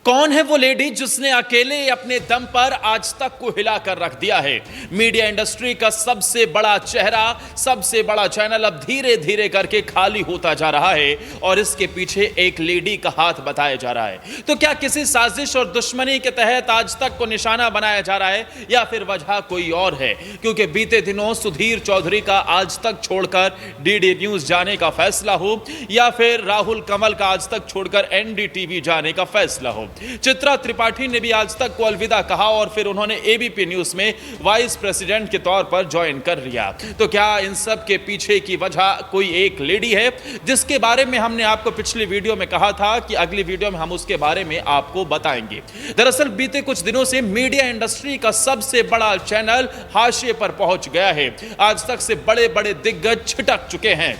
कौन है वो लेडी जिसने अकेले अपने दम पर आज तक को हिलाकर रख दिया है। मीडिया इंडस्ट्री का सबसे बड़ा चेहरा, सबसे बड़ा चैनल अब धीरे धीरे करके खाली होता जा रहा है और इसके पीछे एक लेडी का हाथ बताया जा रहा है। तो क्या किसी साजिश और दुश्मनी के तहत आज तक को निशाना बनाया जा रहा है या फिर वजह कोई और है? क्योंकि बीते दिनों सुधीर चौधरी का आज तक छोड़कर डीडी न्यूज जाने का फैसला हो या फिर राहुल कंवल का आज तक छोड़कर एनडीटीवी जाने का फैसला हो, चित्रा त्रिपाठी ने भी आज तक को अलविदा कहा और फिर उन्होंने एबीपी न्यूज में वाइस प्रेसिडेंट के तौर पर ज्वाइन कर लिया। तो क्या इन सब के पीछे की वजह कोई एक लेडी है जिसके बारे में हमने आपको पिछली वीडियो में कहा था कि अगली वीडियो में हम उसके बारे में आपको बताएंगे। दरअसल बीते कुछ दिनों से मीडिया इंडस्ट्री का सबसे बड़ा चैनल हाशिए पर पहुंच गया है। आज तक से बड़े बड़े दिग्गज छिटक चुके हैं।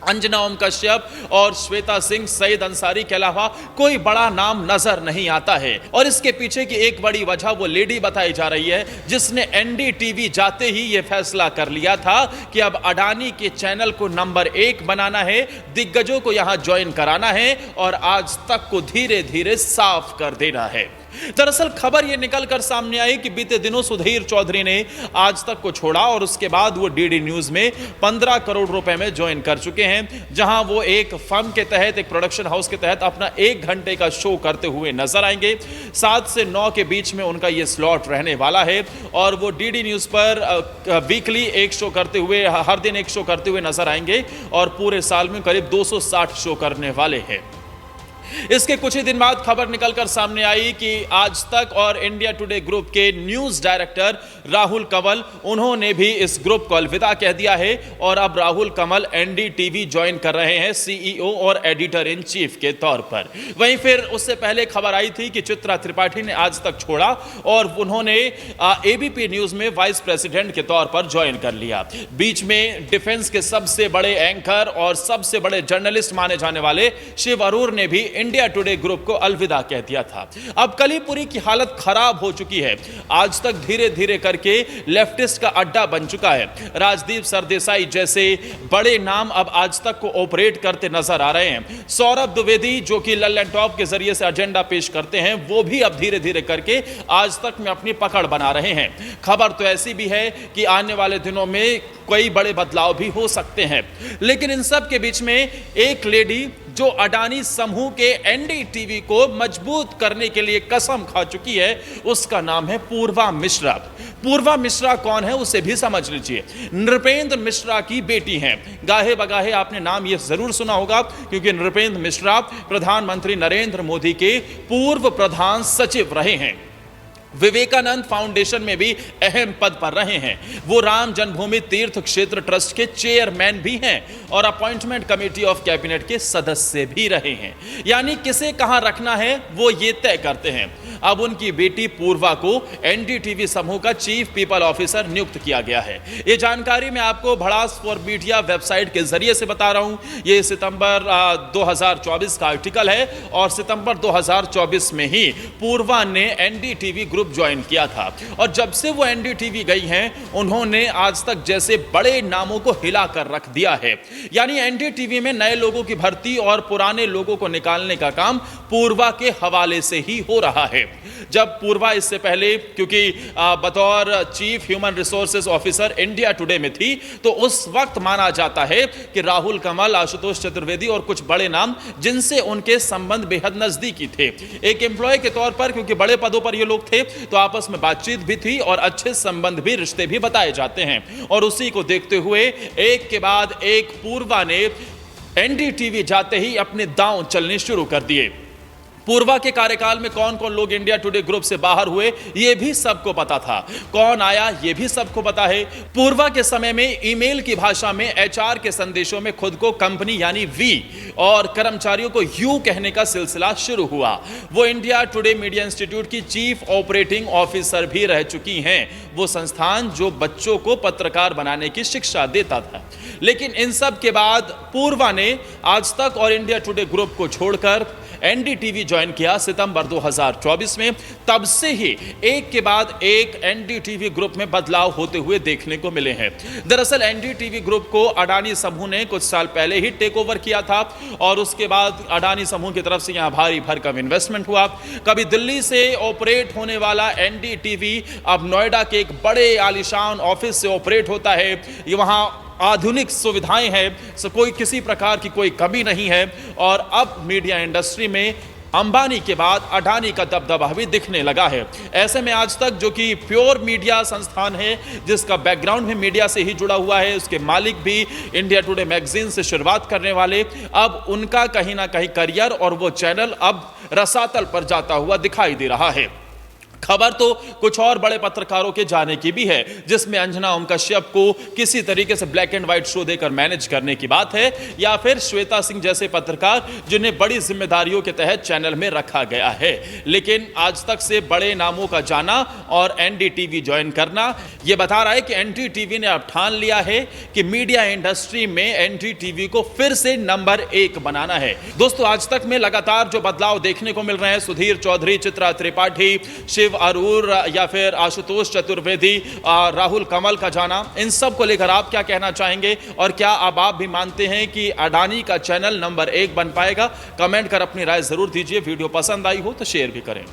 अंजना ओम कश्यप और श्वेता सिंह, सईद अंसारी के अलावा कोई बड़ा नाम नजर नहीं आता है और इसके पीछे की एक बड़ी वजह वो लेडी बताई जा रही है जिसने एनडीटीवी जाते ही यह फैसला कर लिया था कि अब अडानी के चैनल को नंबर 1 बनाना है, दिग्गजों को यहां ज्वाइन कराना है और आज तक को धीरे धीरे साफ कर देना है। दरअसल खबर यह निकलकर सामने आई कि बीते दिनों सुधीर चौधरी ने आज तक को छोड़ा और उसके बाद वो डीडी न्यूज में 15 करोड़ रुपए में ज्वाइन कर चुके हैं, जहां वो एक फर्म के तहत, एक प्रोडक्शन हाउस के तहत अपना 1 घंटे का शो करते हुए नजर आएंगे। 7 से 9 के बीच में उनका ये स्लॉट रहने वाला है और वो डीडी न्यूज पर वीकली एक शो करते हुए, हर दिन एक शो करते हुए नजर आएंगे और पूरे साल में करीब 260 शो करने वाले हैं। इसके कुछ ही दिन बाद खबर निकलकर सामने आई कि आज तक और इंडिया टुडे ग्रुप के न्यूज डायरेक्टर राहुल कंवल, उन्होंने भी इस ग्रुप को अलविदा कह दिया है और अब राहुल कंवल एनडीटीवी ज्वाइन कर रहे हैं सीईओ और एडिटर इन चीफ के तौर पर। वहीं फिर उससे पहले खबर आई थी कि चित्रा त्रिपाठी ने आज तक छोड़ा और उन्होंने एबीपी न्यूज में वाइस प्रेसिडेंट के तौर पर ज्वाइन कर लिया। बीच में डिफेंस के सबसे बड़े एंकर और सबसे बड़े जर्नलिस्ट माने जाने वाले शिव अरोर ने भी इंडिया टुडे ग्रुप को अलविदा कह दिया था। अब कलीपुरी की हालत खराब हो चुकी है। आज तक धीरे धीरे करके लेफ्टिस्ट का अड्डा बन चुका है। राजदीप सरदेसाई जैसे बड़े नाम अब आज तक को ऑपरेट करते नजर आ रहे हैं। सौरभ द्विवेदी जो कि लल्लन टॉप के जरिए से एजेंडा पेश करते हैं, वो भी अब धीरे धीरे करके आज तक में अपनी पकड़ बना रहे हैं। खबर तो ऐसी भी है कि आने वाले दिनों में कई बड़े बदलाव भी हो सकते हैं। लेकिन इन सब के बीच में एक लेडी जो अडानी समूह के एनडीटीवी को मजबूत करने के लिए कसम खा चुकी है, उसका नाम है पूर्वा मिश्रा। पूर्वा मिश्रा कौन है उसे भी समझ लीजिए। नृपेंद्र मिश्रा की बेटी हैं। गाहे बगाहे आपने नाम यह जरूर सुना होगा क्योंकि नृपेंद्र मिश्रा प्रधानमंत्री नरेंद्र मोदी के पूर्व प्रधान सचिव रहे हैं। विवेकानंद फाउंडेशन में भी अहम पद पर रहे हैं। वो राम जन्मभूमि तीर्थ क्षेत्र ट्रस्ट के चेयरमैन भी हैं और अपॉइंटमेंट कमेटी ऑफ कैबिनेट के सदस्य भी रहे हैं। यानी किसे कहां रखना है वो ये तय करते हैं। अब उनकी बेटी पूर्वा को एनडीटीवी समूह का चीफ पीपल ऑफिसर नियुक्त किया गया है। ये जानकारी मैं आपको भड़ास फॉर मीडिया वेबसाइट के जरिए से बता रहा हूं। ये सितंबर 2024 का आर्टिकल है और सितंबर 2024 में ही पूर्वा ने एनडीटीवी ग्रुप ज्वाइन किया था और जब से वो एनडीटीवी गई हैं, उन्होंने आज तक जैसे बड़े नामों को हिलाकर रख दिया है। यानी एनडीटीवी में नए लोगों की भर्ती और पुराने लोगों को निकालने का काम पूर्वा के हवाले से ही हो रहा है। जब पूर्वा इससे पहले क्योंकि बतौर chief human resources officer India today में थी, तो उस वक्त माना जाता है कि राहुल कंवल, आशुतोष चतुर्वेदी और कुछ बड़े नाम जिनसे उनके संबंध बेहद नजदीकी थे, एक एम्प्लॉय के तौर पर, क्योंकि बड़े पदों पर ये लोग थे, तो आपस में बातचीत भी थी और अच्छे संबंध भी, रिश्ते भी बताए जाते हैं। और उसी को देखते हुए एक के बाद एक पूर्वा ने एनडीटीवी जाते ही अपने दांव चलने शुरू कर दिए। पूर्वा के कार्यकाल में कौन कौन लोग इंडिया टुडे ग्रुप से बाहर हुए ये भी सबको पता था, कौन आया ये भी सबको पता है। पूर्वा के समय में ईमेल की भाषा में एचआर के संदेशों में खुद को कंपनी यानी वी और कर्मचारियों को यू कहने का सिलसिला शुरू हुआ। वो इंडिया टुडे मीडिया इंस्टीट्यूट की चीफ ऑपरेटिंग ऑफिसर भी रह चुकी हैं, वो संस्थान जो बच्चों को पत्रकार बनाने की शिक्षा देता था। लेकिन इन सब के बाद पूर्वा ने आज तक और इंडिया टुडे ग्रुप को छोड़कर एनडीटीवी ज्वाइन किया सितंबर 2024 में, तब से ही एक के बाद एक एनडीटीवी ग्रुप में बदलाव होते हुए देखने को मिले हैं। दरअसल एनडीटीवी ग्रुप को अडानी समूह ने कुछ साल पहले ही टेक ओवर किया था और उसके बाद अडानी समूह की तरफ से यहां भारी भरकम इन्वेस्टमेंट हुआ। कभी दिल्ली से ऑपरेट होने वाला एनडीटीवी अब नोएडा के एक बड़े आलीशान ऑफिस से ऑपरेट होता है। ये वहां आधुनिक सुविधाएं हैं, कोई किसी प्रकार की कोई कमी नहीं है और अब मीडिया इंडस्ट्री में अंबानी के बाद अडानी का दबदबा भी दिखने लगा है। ऐसे में आज तक, जो कि प्योर मीडिया संस्थान है, जिसका बैकग्राउंड भी मीडिया से ही जुड़ा हुआ है, उसके मालिक भी इंडिया टुडे मैगजीन से शुरुआत करने वाले, अब उनका कहीं ना कहीं करियर और वो चैनल अब रसातल पर जाता हुआ दिखाई दे रहा है। खबर तो कुछ और बड़े पत्रकारों के जाने की भी है, जिसमें अंजना ओम कश्यप को किसी तरीके से ब्लैक एंड व्हाइट शो देकर मैनेज करने की बात है, या फिर श्वेता सिंह जैसे पत्रकार जिन्हें बड़ी जिम्मेदारियों के तहत चैनल में रखा गया है। लेकिन आज तक से बड़े नामों का जाना और एनडीटीवी ज्वाइन करना यह बता रहा है कि एनडीटीवी ने अब ठान लिया है कि मीडिया इंडस्ट्री में एनडीटीवी को फिर से नंबर 1 बनाना है। दोस्तों, आज तक में लगातार जो बदलाव देखने को मिल रहे हैं, सुधीर चौधरी, चित्रा त्रिपाठी, शिव अरूर या फिर आशुतोष चतुर्वेदी, राहुल कमल का जाना, इन सब को लेकर आप क्या कहना चाहेंगे? और क्या अब आप भी मानते हैं कि अडानी का चैनल नंबर 1 बन पाएगा? कमेंट कर अपनी राय जरूर दीजिए। वीडियो पसंद आई हो तो शेयर भी करें।